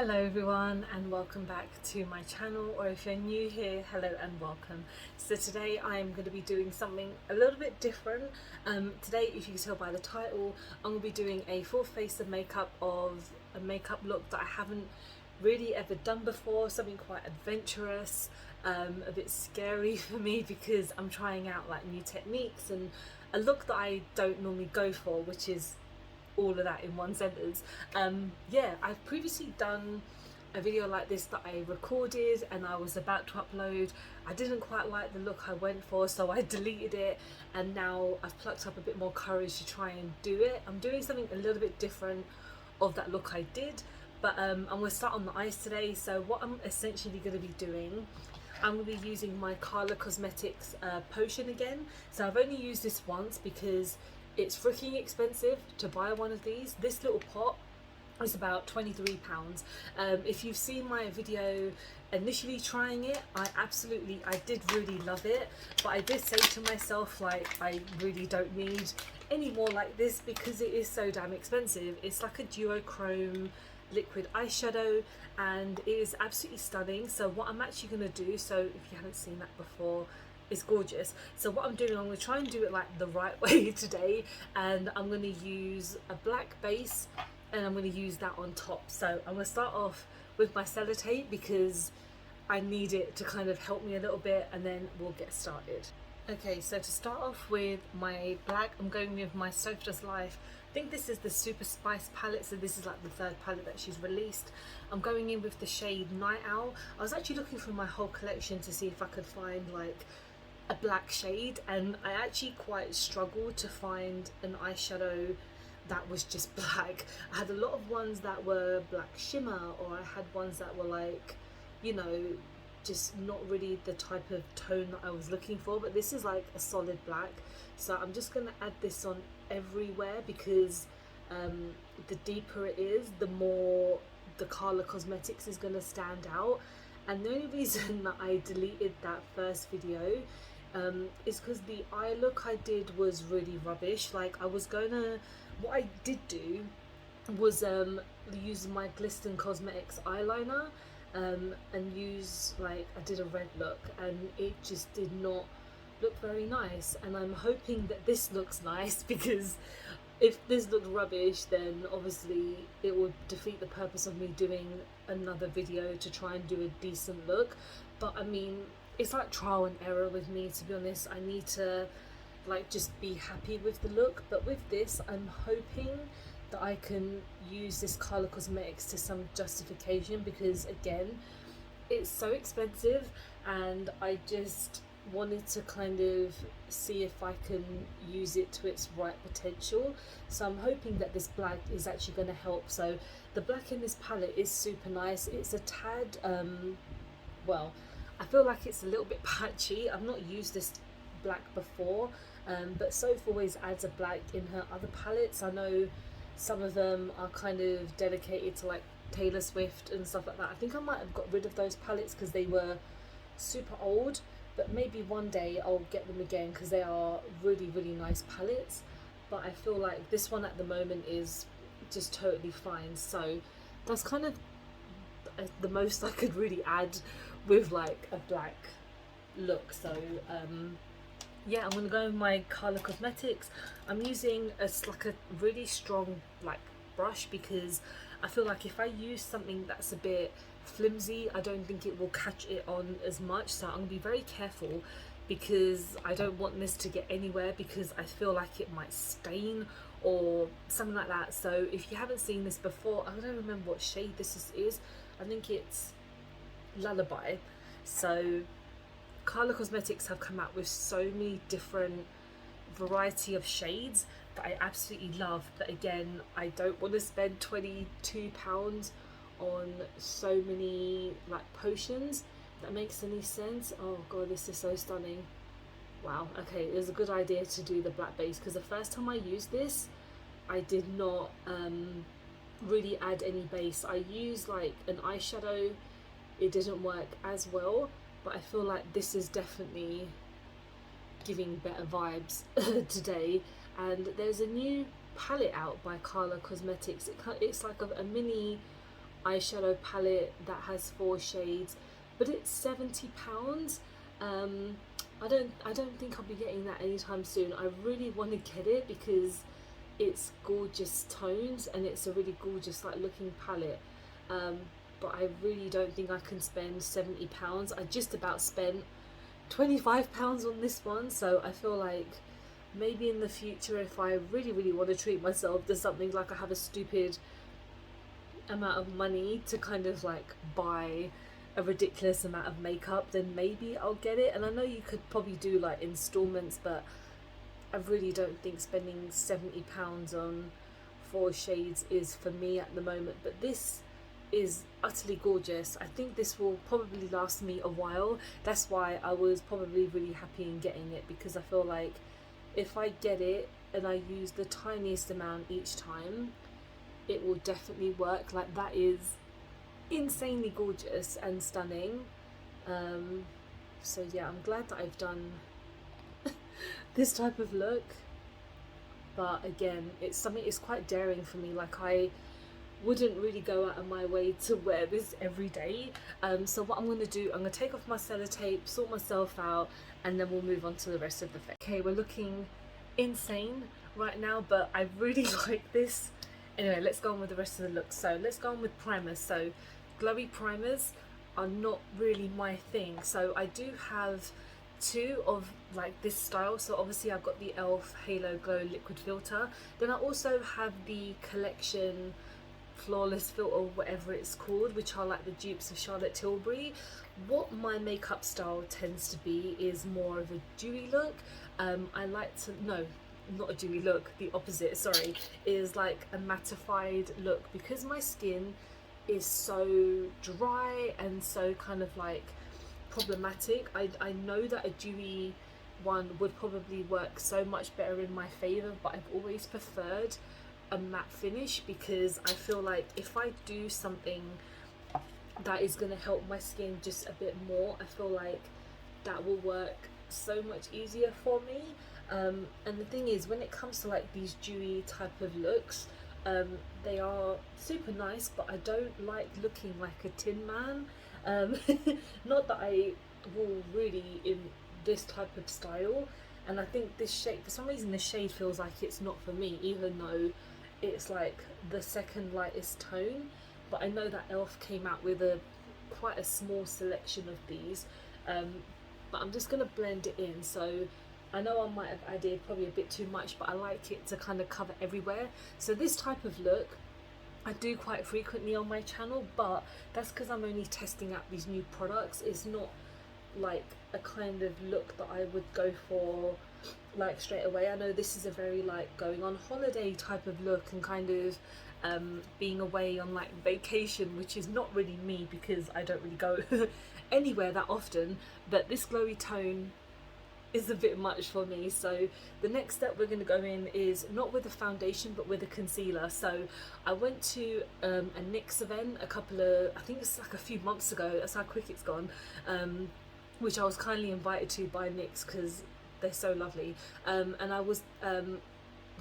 Hello everyone and welcome back to my channel, or if you're new here, hello and welcome. So today I am going to be doing something a little bit different. Today, if you can tell by the title, I'm going to be doing a full face of makeup of a makeup look that I haven't really ever done before, something quite adventurous, a bit scary for me because I'm trying out like new techniques and a look that I don't normally go for, which is all of that in one sentence. Yeah, I've previously done a video like this that I recorded and I was about to upload. I didn't quite like the look I went for, so I deleted it, and now I've plucked up a bit more courage to try and do it. I'm doing something a little bit different of that look I did, but I'm going to start on the eyes today. So what I'm essentially going to be doing, I'm going to be using my Clair Cosmetics potion again. So I've only used this once because it's freaking expensive to buy one of these. This little pot is about £23. If you've seen my video initially trying it, I did really love it, but I did say to myself, like, I really don't need any more like this because it is so damn expensive. It's like a duochrome liquid eyeshadow and it is absolutely stunning. So what I'm actually going to do, so if you haven't seen that before, it's gorgeous. So what I'm doing, I'm going to try and do it like the right way today, and I'm going to use a black base and I'm going to use that on top. So I'm going to start off with my sellotape because I need it to kind of help me a little bit, and then we'll get started. Okay, so to start off with my black, I'm going with my Soap Does Life. I think this is the Super Spice palette, so this is like the third palette that she's released. I'm going in with the shade Night Owl. I was actually looking through my whole collection to see if I could find like a black shade, and I actually quite struggled to find an eyeshadow that was just black. I had a lot of ones that were black shimmer, or I had ones that were like, you know, just not really the type of tone that I was looking for, but this is like a solid black. So I'm just going to add this on everywhere because the deeper it is, the more the Clair Cosmetics is going to stand out. And the only reason that I deleted that first video is because the eye look I did was really rubbish. Like, what I did do was use my Glistening Cosmetics eyeliner and use, like, I did a red look and it just did not look very nice, and I'm hoping that this looks nice because if this looked rubbish, then obviously it would defeat the purpose of me doing another video to try and do a decent look. But I mean, it's like trial and error with me, to be honest. I need to like just be happy with the look, but with this I'm hoping that I can use this Clair Cosmetics to some justification because again, it's so expensive and I just wanted to kind of see if I can use it to its right potential. So I'm hoping that this black is actually going to help. So the black in this palette is super nice. It's a tad well, I feel like it's a little bit patchy. I've not used this black before, but Soph always adds a black in her other palettes. I know some of them are kind of dedicated to like Taylor Swift and stuff like that. I think I might have got rid of those palettes because they were super old, but maybe one day I'll get them again because they are really, really nice palettes. But I feel like this one at the moment is just totally fine. So that's kind of the most I could really add with like a black look. So yeah, I'm gonna go with my Clair Cosmetics. I'm using like a really strong like brush because I feel like if I use something that's a bit flimsy, I don't think it will catch it on as much. So I'm gonna be very careful because I don't want this to get anywhere because I feel like it might stain or something like that. So if you haven't seen this before, I don't remember what shade this is. I think it's Lullaby. So Clair Cosmetics have come out with so many different variety of shades that I absolutely love, but again, I don't want to spend £22 on so many like potions. That makes any sense. Oh god, this is so stunning. Wow, okay, it was a good idea to do the black base because the first time I used this I did not really add any base. I used like an eyeshadow, it didn't work as well, but I feel like this is definitely giving better vibes today. And there's a new palette out by Clair Cosmetics. It's like a mini eyeshadow palette that has 4 shades, but it's £70. I don't think I'll be getting that anytime soon. I really want to get it because it's gorgeous tones and it's a really gorgeous like looking palette. But I really don't think I can spend £70. I just about spent £25 on this one, so I feel like maybe in the future, if I really want to treat myself to something, like I have a stupid amount of money to kind of like buy a ridiculous amount of makeup, then maybe I'll get it. And I know you could probably do like installments, but I really don't think spending £70 on 4 shades is for me at the moment. But this is utterly gorgeous. I think this will probably last me a while. That's why I was probably really happy in getting it, because I feel like if I get it and I use the tiniest amount each time, it will definitely work. Like, that is insanely gorgeous and stunning. So yeah, I'm glad that I've done this type of look, but again, it's something, it's quite daring for me. Like, I wouldn't really go out of my way to wear this every day. So what I'm going to do, I'm going to take off my sellotape, sort myself out, and then we'll move on to the rest of the face. Okay, we're looking insane right now, but I really like this. Anyway, let's go on with the rest of the look. So let's go on with primers. So glowy primers are not really my thing. So I do have 2 of like this style. So obviously I've got the e.l.f. Halo Glow Liquid Filter. Then I also have the Collection Flawless Filter, whatever it's called, which are like the dupes of Charlotte Tilbury. What my makeup style tends to be is more of a dewy look. I like to, no, not a dewy look, the opposite, sorry, is like a mattified look, because my skin is so dry and so kind of like problematic. I know that a dewy one would probably work so much better in my favour, but I've always preferred a matte finish, because I feel like if I do something that is going to help my skin just a bit more, I feel like that will work so much easier for me. And the thing is, when it comes to like these dewy type of looks, they are super nice, but I don't like looking like a tin man. Not that I will really in this type of style, and I think this shade, for some reason the shade feels like it's not for me, even though it's like the second lightest tone. But I know that e.l.f. came out with quite a small selection of these, but I'm just gonna blend it in. So I know I might have added probably a bit too much, but I like it to kind of cover everywhere. So this type of look I do quite frequently on my channel, but that's because I'm only testing out these new products. It's not like a kind of look that I would go for like straight away. I know this is a very like going on holiday type of look, and kind of being away on like vacation, which is not really me because I don't really go anywhere that often. But this glowy tone is a bit much for me. So the next step we're going to go in is not with a foundation but with a concealer. So I went to a Nyx event I think it's like a few months ago, that's how quick it's gone, which I was kindly invited to by Nyx because they're so lovely, and I was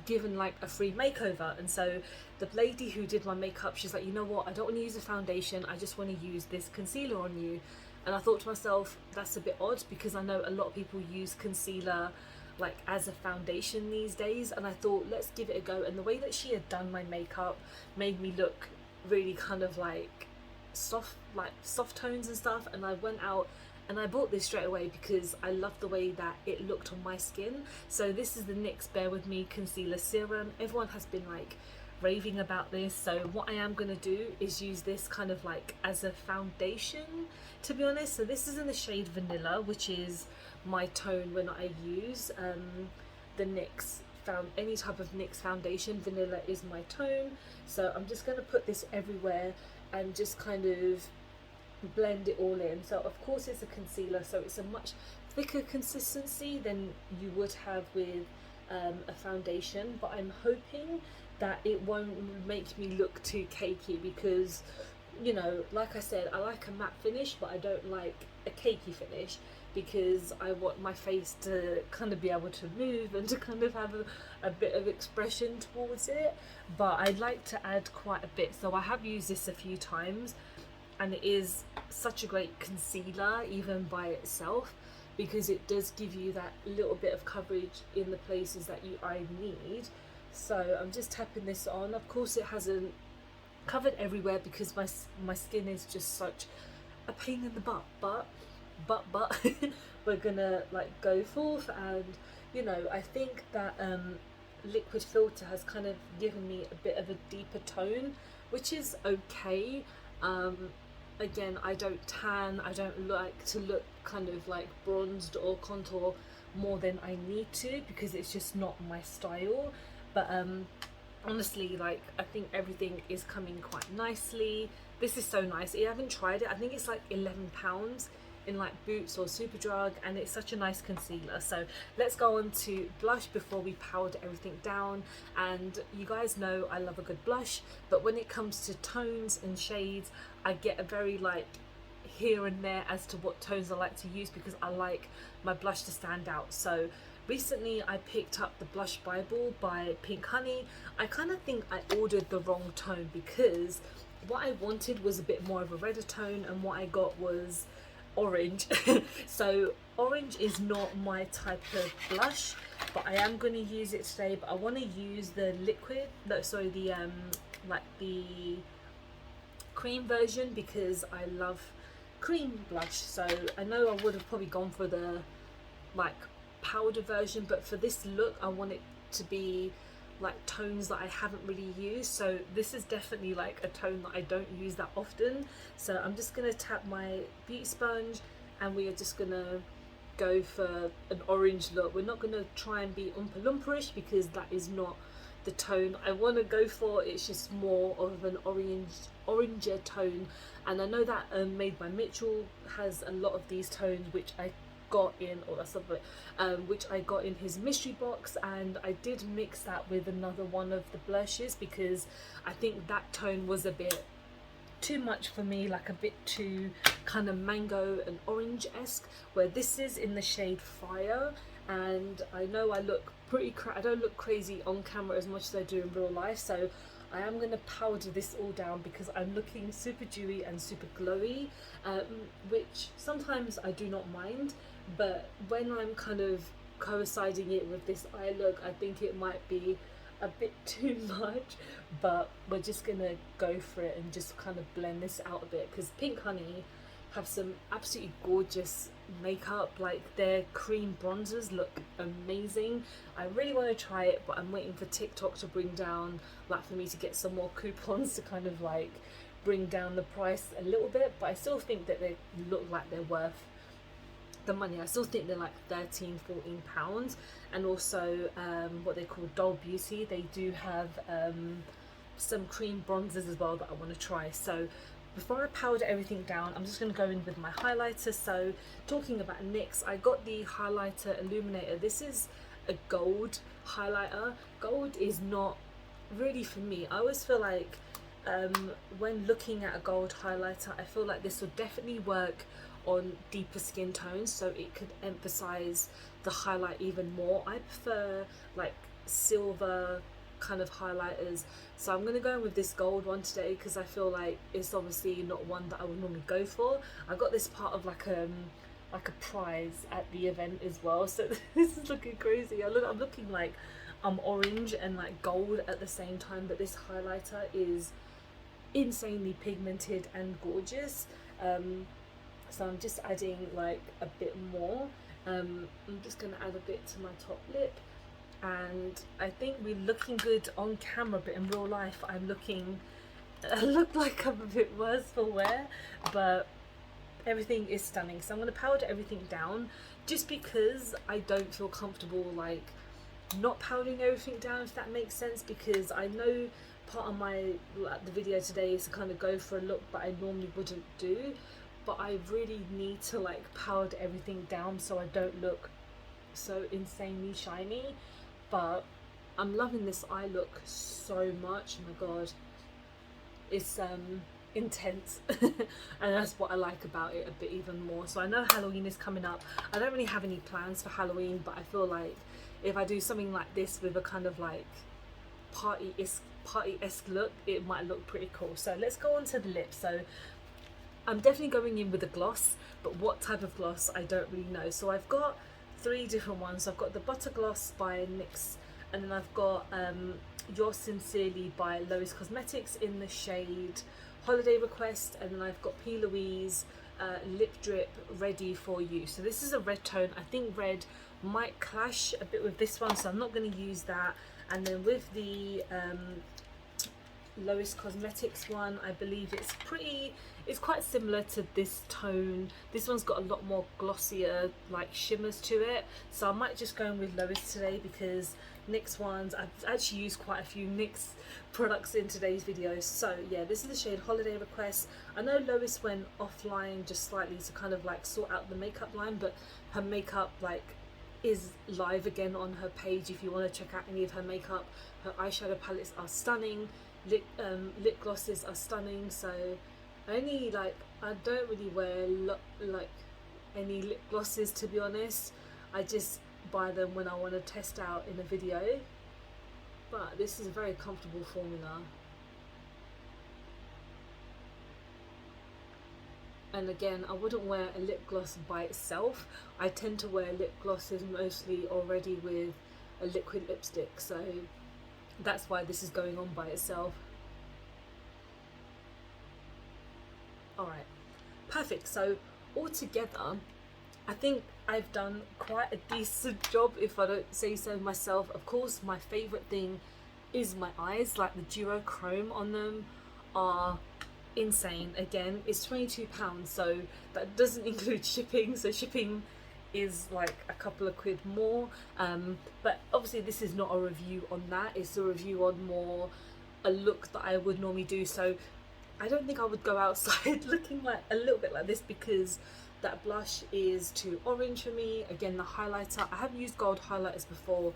given like a free makeover. And so the lady who did my makeup, she's like, you know what, I don't want to use a foundation, I just want to use this concealer on you. And I thought to myself, that's a bit odd, because I know a lot of people use concealer like as a foundation these days, and I thought, let's give it a go. And the way that she had done my makeup made me look really kind of like soft tones and stuff. And I went out and I bought this straight away because I love the way that it looked on my skin. So this is the Nyx Bear with Me Concealer Serum. Everyone has been like raving about this, so what I am going to do is use this kind of like as a foundation, to be honest. So this is in the shade Vanilla, which is my tone when I use the any type of NYX foundation. Vanilla is my tone. So I'm just going to put this everywhere and just kind of blend it all in. So of course it's a concealer, so it's a much thicker consistency than you would have with a foundation, but I'm hoping that it won't make me look too cakey, because, you know, like I said, I like a matte finish but I don't like a cakey finish. because I want my face to kind of be able to move and to kind of have a bit of expression towards it. But I'd like to add quite a bit, so I have used this a few times, and it is such a great concealer even by itself, because it does give you that little bit of coverage in the places that I need. So I'm just tapping this on. Of course it hasn't covered everywhere because my skin is just such a pain in the butt, but we're gonna like go forth. And you know, I think that liquid filter has kind of given me a bit of a deeper tone, which is okay. Again, I don't tan, I don't like to look kind of like bronzed or contour more than I need to, because it's just not my style. But honestly, like, I think everything is coming quite nicely. This is so nice. I haven't tried it. I think it's like £11 in like Boots or Superdrug, and it's such a nice concealer. So let's go on to blush before we powder everything down. And you guys know I love a good blush, but when it comes to tones and shades, I get a very like here and there as to what tones I like to use, because I like my blush to stand out. So recently I picked up the Blush Bible by Pink Honey. I kind of think I ordered the wrong tone, because what I wanted was a bit more of a redder tone, and what I got was orange. So orange is not my type of blush, but I am going to use it today. But I want to use the liquid, no, sorry, the like the cream version, because I love cream blush. So I know I would have probably gone for the like powder version, but for this look I want it to be like tones that I haven't really used. So this is definitely like a tone that I don't use that often. So I'm just gonna tap my beauty sponge, and we are just gonna go for an orange look. We're not gonna try and be Oompa Loompa-ish, because that is not the tone I want to go for. It's just more of an oranger tone, and I know that Made by Mitchell has a lot of these tones, which I got in, or that's something which I got in his mystery box, and I did mix that with another one of the blushes, because I think that tone was a bit too much for me, like a bit too kind of mango and orange-esque, where this is in the shade Fire. And I know I look pretty I don't look crazy on camera as much as I do in real life, so I am going to powder this all down, because I'm looking super dewy and super glowy, which sometimes I do not mind, but when I'm kind of coinciding it with this eye look, I think it might be a bit too much. But we're just going to go for it and just kind of blend this out a bit, because Pink Honey have some absolutely gorgeous makeup. Like, their cream bronzers look amazing. I really want to try it, but I'm waiting for TikTok to bring down, like, for me to get some more coupons to kind of like bring down the price a little bit. But I still think that they look like they're worth the money. I still think they're like £13-14. And also what they call Doll Beauty, they do have some cream bronzers as well that I want to try. So before I powder everything down, I'm just going to go in with my highlighter. So talking about NYX, I got the highlighter Illuminator. This is a gold highlighter. Gold is not really for me. I always feel like when looking at a gold highlighter, I feel like this would definitely work on deeper skin tones, so it could emphasize the highlight even more. I prefer like silver kind of highlighters, so I'm going to go in with this gold one today, because I feel like it's obviously not one that I would normally go for. I got this part of like a prize at the event as well, so this is looking crazy. I'm looking like I'm orange and like gold at the same time, but this highlighter is insanely pigmented and gorgeous. So I'm just adding like a bit more. I'm just going to add a bit to my top lip, and I think we're looking good on camera, but in real life I look like I'm a bit worse for wear, but everything is stunning. So I'm going to powder everything down, just because I don't feel comfortable like not powdering everything down, if that makes sense, because I know part of the video today is to kind of go for a look that I normally wouldn't do, but I really need to like powder everything down so I don't look so insanely shiny. But I'm loving this eye look so much. Oh my god, it's intense and that's what I like about it a bit even more. So I know Halloween is coming up. I don't really have any plans for Halloween, but I feel like if I do something like this with a kind of like party-esque look, it might look pretty cool. So let's go on to the lips. So I'm definitely going in with a gloss, but what type of gloss I don't really know. So I've got 3 different ones. I've got the Butter Gloss by NYX, and then I've got Yours Sincerely by Lois Cosmetics in the shade Holiday Request, and then I've got P. Louise Lip Drip Ready For You. So this is a red tone. I think red might clash a bit with this one, so I'm not going to use that. And then with the Lois Cosmetics one, I believe it's quite similar to this tone. This one's got a lot more glossier like shimmers to it, so I might just go in with Lois today because NYX ones, I've actually used quite a few NYX products in today's video. So yeah, this is the shade Holiday Request. I know Lois went offline just slightly to kind of like sort out the makeup line, but her makeup like is live again on her page if you want to check out any of her makeup. Her eyeshadow palettes are stunning, lip glosses are stunning. So only like I don't really wear like any lip glosses, to be honest. I just buy them when I want to test out in a video, but this is a very comfortable formula. And again, I wouldn't wear a lip gloss by itself. I tend to wear lip glosses mostly already with a liquid lipstick, so that's why this is going on by itself. Alright, perfect. So altogether, I think I've done quite a decent job, if I don't say so myself. Of course, my favourite thing is my eyes. Like the duochrome on them are insane. Again, it's £22, so that doesn't include shipping, so shipping is like a couple of quid more, but obviously this is not a review on that. It's a review on more a look that I would normally do. So I don't think I would go outside looking like a little bit like this because that blush is too orange for me. Again, the highlighter, I have used gold highlighters before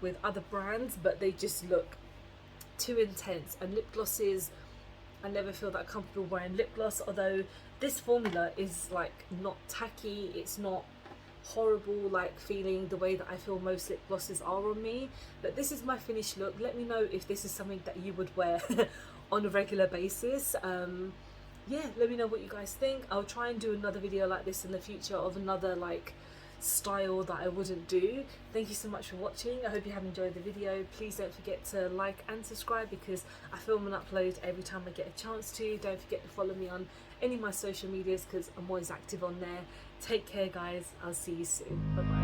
with other brands, but they just look too intense. And lip glosses, I never feel that comfortable wearing lip gloss, although this formula is like not tacky, it's not horrible like feeling the way that I feel most lip glosses are on me. But this is my finished look. Let me know if this is something that you would wear on a regular basis. Yeah, let me know what you guys think. I'll try and do another video like this in the future of another like style that I wouldn't do. Thank you so much for watching. I hope you have enjoyed the video. Please don't forget to like and subscribe because I film and upload every time I get a chance to. Don't forget to follow me on any of my social medias because I'm always active on there. Take care guys, I'll see you soon. Bye bye.